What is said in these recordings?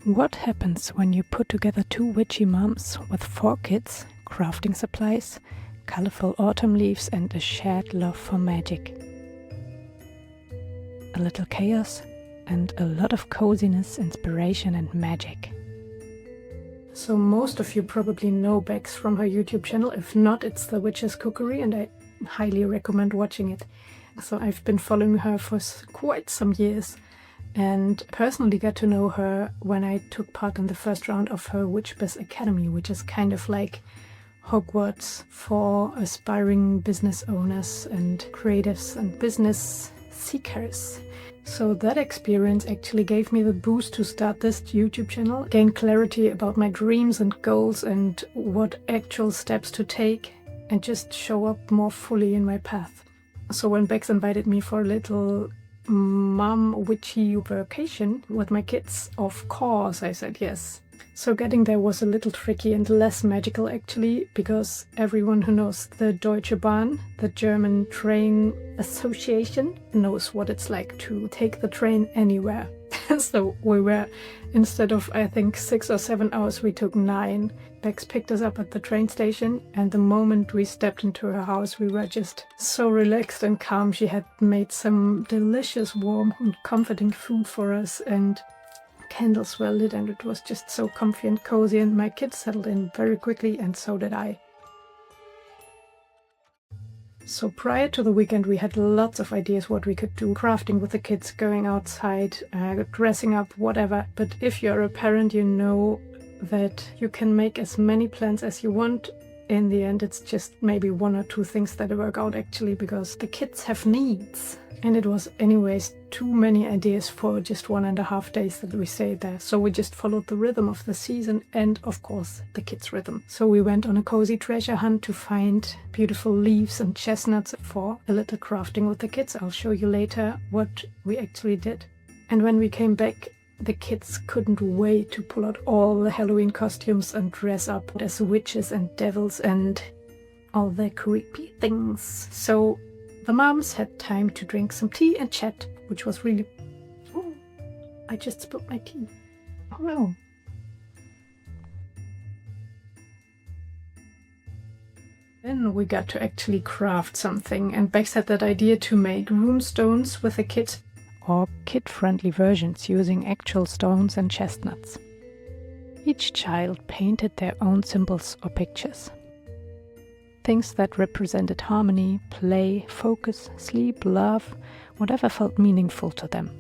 What happens when you put together two witchy moms with 4 kids, crafting supplies, colorful autumn leaves and a shared love for magic? A little chaos and a lot of coziness, inspiration and magic. So most of you probably know Bex from her YouTube channel. If not, it's the Witch's Cookery and I highly recommend watching it. So I've been following her for quite some years and personally got to know her when I took part in the first round of her Witch Biz Academy, which is kind of like Hogwarts for aspiring business owners and creatives and business seekers. So that experience actually gave me the boost to start this YouTube channel, gain clarity about my dreams and goals and what actual steps to take, and just show up more fully in my path. So when Bex invited me for a little mom witchy workation with my kids, of course I said yes. So getting there was a little tricky and less magical actually, because everyone who knows the Deutsche Bahn, the German train association, knows what it's like to take the train anywhere. So we were, instead of I think 6 or 7 hours, we took 9. Bex picked us up at the train station, and the moment we stepped into her house we were just so relaxed and calm. She had made some delicious warm and comforting food for us, and candles were lit, and it was just so comfy and cozy, and my kids settled in very quickly and so did I. So prior to the weekend we had lots of ideas what we could do, crafting with the kids, going outside, dressing up, whatever. But if you're a parent, you know that you can make as many plans as you want. In the end it's just maybe 1 or 2 things that work out actually, because the kids have needs. And it was anyways too many ideas for just 1.5 days that we stayed there. So we just followed the rhythm of the season and of course the kids' rhythm. So we went on a cozy treasure hunt to find beautiful leaves and chestnuts for a little crafting with the kids. I'll show you later what we actually did. And when we came back, the kids couldn't wait to pull out all the Halloween costumes and dress up as witches and devils and all the creepy things. So the moms had time to drink some tea and chat, which was really... Oh, I just spilled my tea. Oh no. Then we got to actually craft something, and Bex had that idea to make Rune-Stones with the kids, or kid-friendly versions using actual stones and chestnuts. Each child painted their own symbols or pictures. Things that represented harmony, play, focus, sleep, love, whatever felt meaningful to them.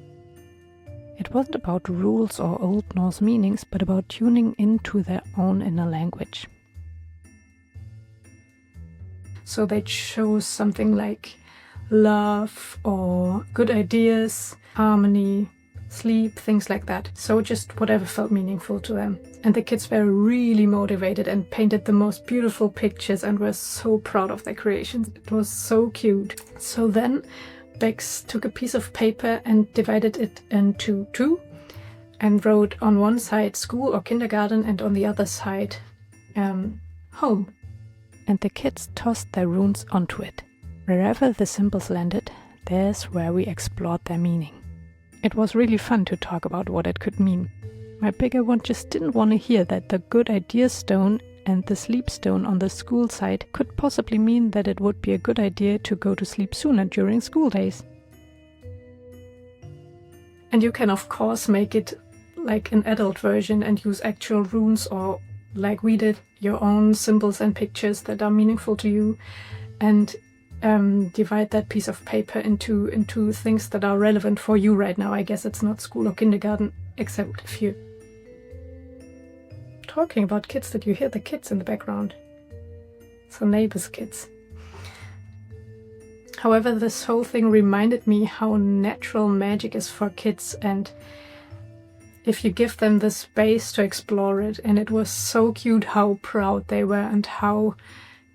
It wasn't about rules or Old Norse meanings, but about tuning into their own inner language. So they chose something like love or good ideas, harmony, sleep, things like that. So just whatever felt meaningful to them. And the kids were really motivated and painted the most beautiful pictures and were so proud of their creations. It was so cute. So then Bex took a piece of paper and divided it into 2 and wrote on one side school or kindergarten and on the other side home. And the kids tossed their runes onto it. Wherever the symbols landed, there's where we explored their meaning. It was really fun to talk about what it could mean. My bigger one just didn't want to hear that the good idea stone and the sleep stone on the school side could possibly mean that it would be a good idea to go to sleep sooner during school days. And you can of course make it like an adult version and use actual runes, or like we did, your own symbols and pictures that are meaningful to you, and divide that piece of paper into things that are relevant for you right now. I guess it's not school or kindergarten, except if you're talking about kids that you hear the kids in the background. So neighbors' kids. However, this whole thing reminded me how natural magic is for kids, and if you give them the space to explore it. And it was so cute how proud they were and how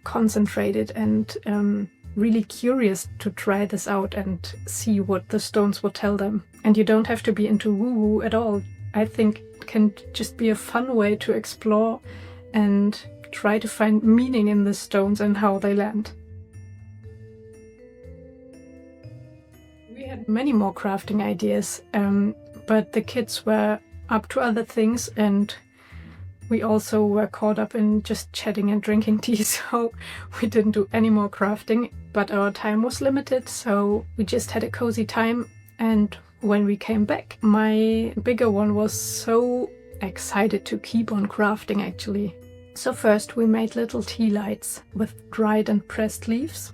concentrated and really curious to try this out and see what the stones would tell them. And you don't have to be into woo-woo at all. I think it can just be a fun way to explore and try to find meaning in the stones and how they land. We had many more crafting ideas, but the kids were up to other things, and we also were caught up in just chatting and drinking tea, so we didn't do any more crafting. But our time was limited, so we just had a cozy time. And when we came back, my bigger one was so excited to keep on crafting actually. So first we made little tea lights with dried and pressed leaves.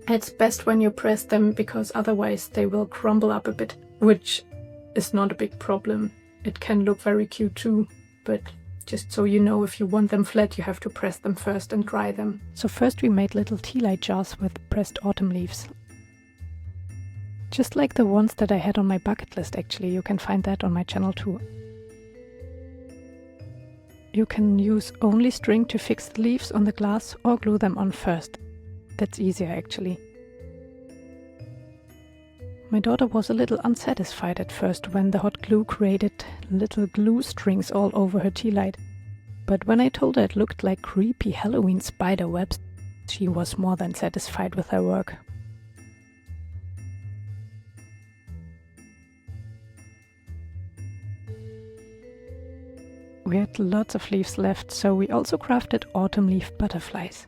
It's best when you press them because otherwise they will crumble up a bit, which is not a big problem. It can look very cute too, but just so you know, if you want them flat, you have to press them first and dry them. So first we made little tea light jars with pressed autumn leaves. Just like the ones that I had on my bucket list actually, you can find that on my channel too. You can use only string to fix the leaves on the glass or glue them on first. That's easier actually. My daughter was a little unsatisfied at first when the hot glue created little glue strings all over her tea light. But when I told her it looked like creepy Halloween spider webs, she was more than satisfied with her work. We had lots of leaves left, so we also crafted autumn leaf butterflies.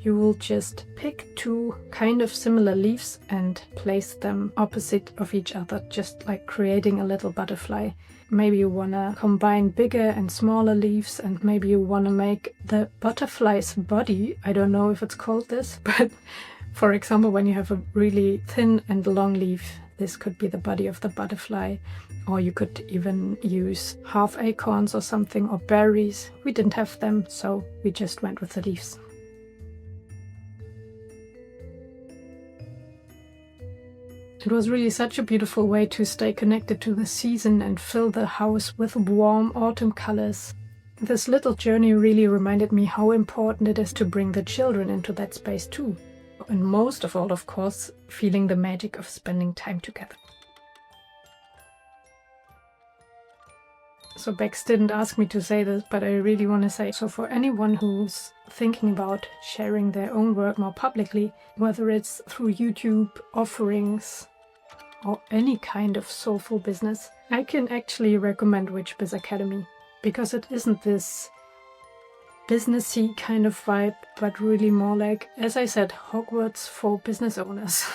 You will just pick two kind of similar leaves and place them opposite of each other, just like creating a little butterfly. Maybe you want to combine bigger and smaller leaves, and maybe you want to make the butterfly's body. I don't know if it's called this, but for example, when you have a really thin and long leaf, this could be the body of the butterfly. Or you could even use half acorns or something, or berries. We didn't have them, so we just went with the leaves. It was really such a beautiful way to stay connected to the season and fill the house with warm autumn colors. This little journey really reminded me how important it is to bring the children into that space too. And most of all, of course, feeling the magic of spending time together. So Bex didn't ask me to say this, but I really want to say, so for anyone who's thinking about sharing their own work more publicly, whether it's through YouTube, offerings, or any kind of soulful business, I can actually recommend Witch Biz Academy, because it isn't this businessy kind of vibe, but really more like, as I said, Hogwarts for business owners.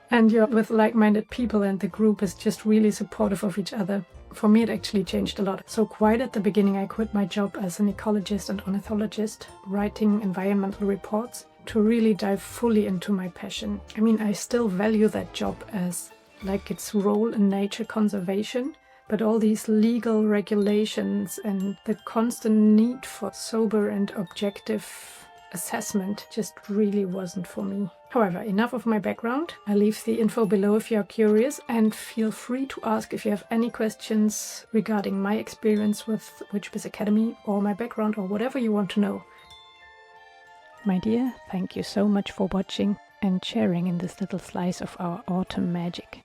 And you're with like-minded people, and the group is just really supportive of each other. For me, it actually changed a lot. So quite at the beginning, I quit my job as an ecologist and ornithologist, writing environmental reports, to really dive fully into my passion. I mean, I still value that job as like its role in nature conservation, but all these legal regulations and the constant need for sober and objective assessment just really wasn't for me. However, enough of my background. I'll leave the info below if you're curious, and feel free to ask if you have any questions regarding my experience with Witch Biz Academy or my background or whatever you want to know. My dear, thank you so much for watching and sharing in this little slice of our autumn magic.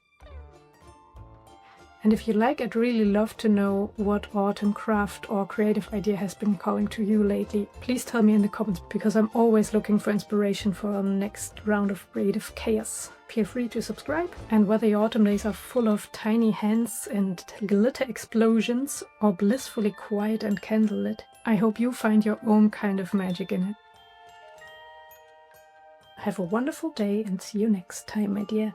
And if you like, I'd really love to know what autumn craft or creative idea has been calling to you lately. Please tell me in the comments, because I'm always looking for inspiration for our next round of creative chaos. Feel free to subscribe, and whether your autumn days are full of tiny hands and glitter explosions or blissfully quiet and candlelit, I hope you find your own kind of magic in it. Have a wonderful day and see you next time, my dear.